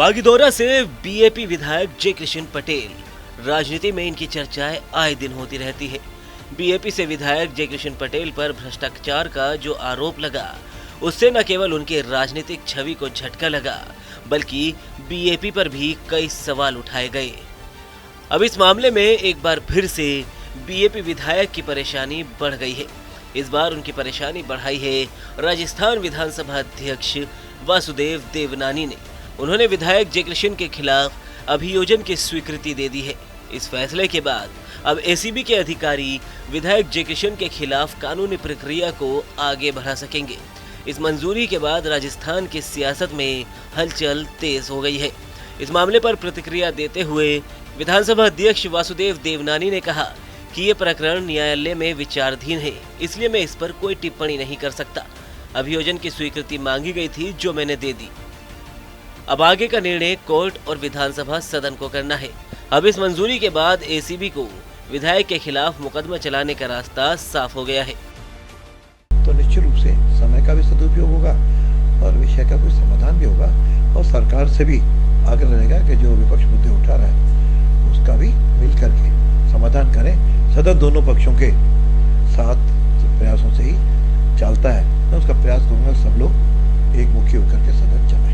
बागीदौरा से बीएपी विधायक जय किशन पटेल। राजनीति में इनकी चर्चाएं आए दिन होती रहती है। बीएपी से विधायक जय किशन पटेल पर भ्रष्टाचार का जो आरोप लगा, उससे न केवल उनके राजनीतिक छवि को झटका लगा, बल्कि बीएपी पर भी कई सवाल उठाए गए। अब इस मामले में एक बार फिर से बीएपी विधायक की परेशानी बढ़ गई है। इस बार उनकी परेशानी बढ़ाई है राजस्थान विधानसभा अध्यक्ष वासुदेव देवनानी ने। उन्होंने विधायक जय किशन के खिलाफ अभियोजन की स्वीकृति दे दी है। इस फैसले के बाद अब एसीबी के अधिकारी विधायक जय किशन के खिलाफ कानूनी प्रक्रिया को आगे बढ़ा सकेंगे। इस मंजूरी के बाद राजस्थान की सियासत में हलचल तेज हो गई है। इस मामले पर प्रतिक्रिया देते हुए विधानसभा अध्यक्ष वासुदेव देवनानी ने कहा कि ये प्रकरण न्यायालय में विचाराधीन है, इसलिए मैं इस पर कोई टिप्पणी नहीं कर सकता। अभियोजन की स्वीकृति मांगी गई थी, जो मैंने दे दी। अब आगे का निर्णय कोर्ट और विधानसभा सदन को करना है। अब इस मंजूरी के बाद एसीबी को विधायक के खिलाफ मुकदमा चलाने का रास्ता साफ हो गया है। तो निश्चित रूप से समय का भी सदुपयोग होगा और विषय का कोई समाधान भी होगा, और सरकार से भी आग्रह रहेगा कि जो विपक्ष मुद्दे उठा रहा है उसका भी मिल करके समाधान करें। सदन दोनों पक्षों के साथ प्रयासों से ही चलता है। मैं उसका प्रयास करूंगा सब लोग एक मुखी होकर के सदन चलाएं।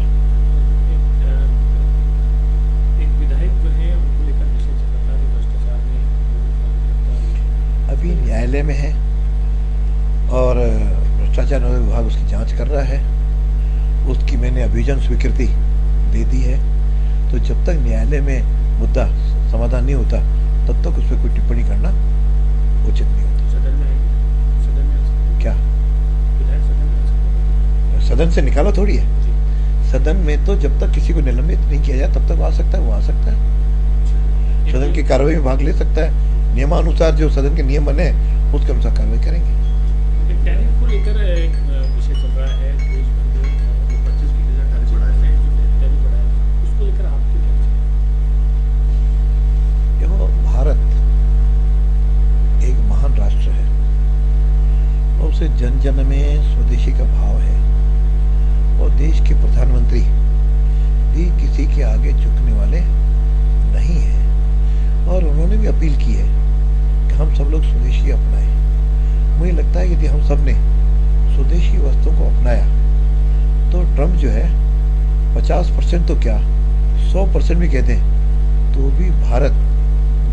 अभी न्यायालय में है और भ्रष्टाचार निरोधक विभाग उसकी जांच कर रहा है। उसकी मैंने अभियोजन स्वीकृति दे दी है। तो जब तक न्यायालय में मुद्दा समाधान नहीं होता तब तक उस पर कोई टिप्पणी करना उचित नहीं होता। सदन में क्या विधायक सदन से निकाला थोड़ी है। सदन में तो जब तक किसी को निलंबित नहीं किया जाए तब तक आ सकता है, वो आ सकता है। सदन की कार्रवाई में भाग ले सकता है। नियमानुसार जो सदन के नियम बने उसके अनुसार कार्रवाई करेंगे। टैरिफ को लेकर एक विषय चल रहा है, देश भर में 25% टैरिफ बढ़ा है, उसको लेकर आपके क्या विचार? देखो, भारत एक महान राष्ट्र है और उसे जन जन में स्वदेशी का भाव है, और देश के प्रधानमंत्री भी किसी के आगे झुकने वाले नहीं है। और उन्होंने भी अपील की है कि हम सब लोग स्वदेशी अपनाएं। मुझे लगता है यदि हम सब ने स्वदेशी वस्तुओं को अपनाया तो ट्रम्प जो है 50% तो क्या 100% भी कह दें तो भी भारत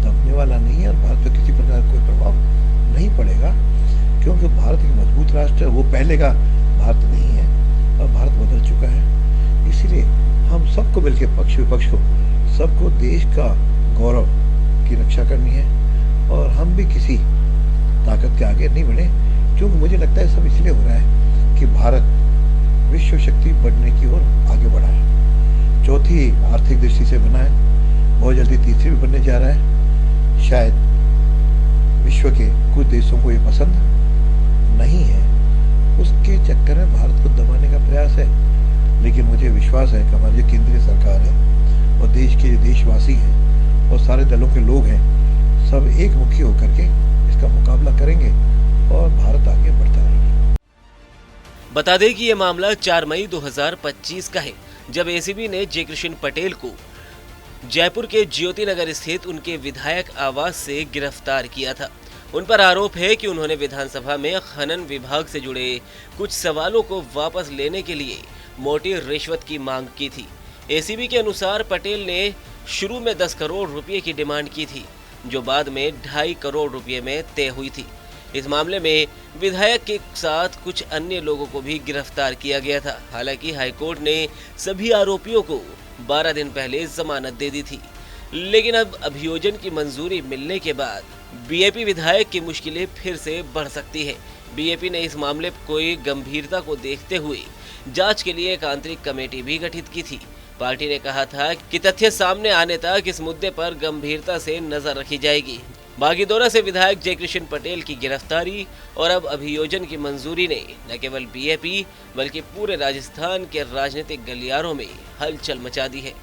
दबने वाला नहीं है, और भारत पर किसी प्रकार का कोई प्रभाव नहीं पड़ेगा, क्योंकि भारत एक मजबूत राष्ट्र है। वो पहले का भारत नहीं है, और भारत बदल चुका है। इसलिए हम सबको मिलकर पक्ष विपक्ष को सबको देश का गौरव की रक्षा करनी है, और हम भी किसी ताकत के आगे नहीं बढ़े। क्योंकि मुझे लगता है सब इसलिए हो रहा है कि भारत विश्व शक्ति बढ़ने की ओर आगे बढ़ा है। चौथी आर्थिक दृष्टि से बना है, बहुत जल्दी तीसरी भी बनने जा रहा है। शायद विश्व के कुछ देशों को ये पसंद नहीं है, उसके चक्कर में भारत को दबाने का प्रयास है। लेकिन मुझे विश्वास है कि हमारी जो केंद्रीय सरकार है और देश के जो देशवासी हैं और सारे दलों के लोग हैं, सब एक मुखी होकर के इसका मुकाबला करेंगे और भारत आगे बढ़ता रहेगा। बता दें कि यह मामला 4 मई 2025 का है, जब एसीबी ने जय किशन पटेल को जयपुर के ज्योति नगर स्थित उनके विधायक आवास से गिरफ्तार किया था। उन पर आरोप है कि उन्होंने विधानसभा में खनन विभाग से जुड़े कुछ सवालों को वापस लेने के लिए मोटी रिश्वत की मांग की थी। एसीबी के अनुसार पटेल ने शुरू में 10 करोड़ रुपए की डिमांड की थी, जो बाद में 2.5 करोड़ रुपए में तय हुई थी। इस मामले में विधायक के साथ कुछ अन्य लोगों को भी गिरफ्तार किया गया था। हालांकि हाईकोर्ट ने सभी आरोपियों को 12 दिन पहले जमानत दे दी थी। लेकिन अब अभियोजन की मंजूरी मिलने के बाद बीएपी विधायक की मुश्किलें फिर से बढ़ सकती है। बीएपी ने इस मामले को गंभीरता को देखते हुए जांच के लिए एक आंतरिक कमेटी भी गठित की थी। पार्टी ने कहा था कि तथ्य सामने आने तक इस मुद्दे पर गंभीरता से नजर रखी जाएगी। बागीदौरा से विधायक जय किशन पटेल की गिरफ्तारी और अब अभियोजन की मंजूरी ने न केवल बीएपी बल्कि पूरे राजस्थान के राजनीतिक गलियारों में हलचल मचा दी है।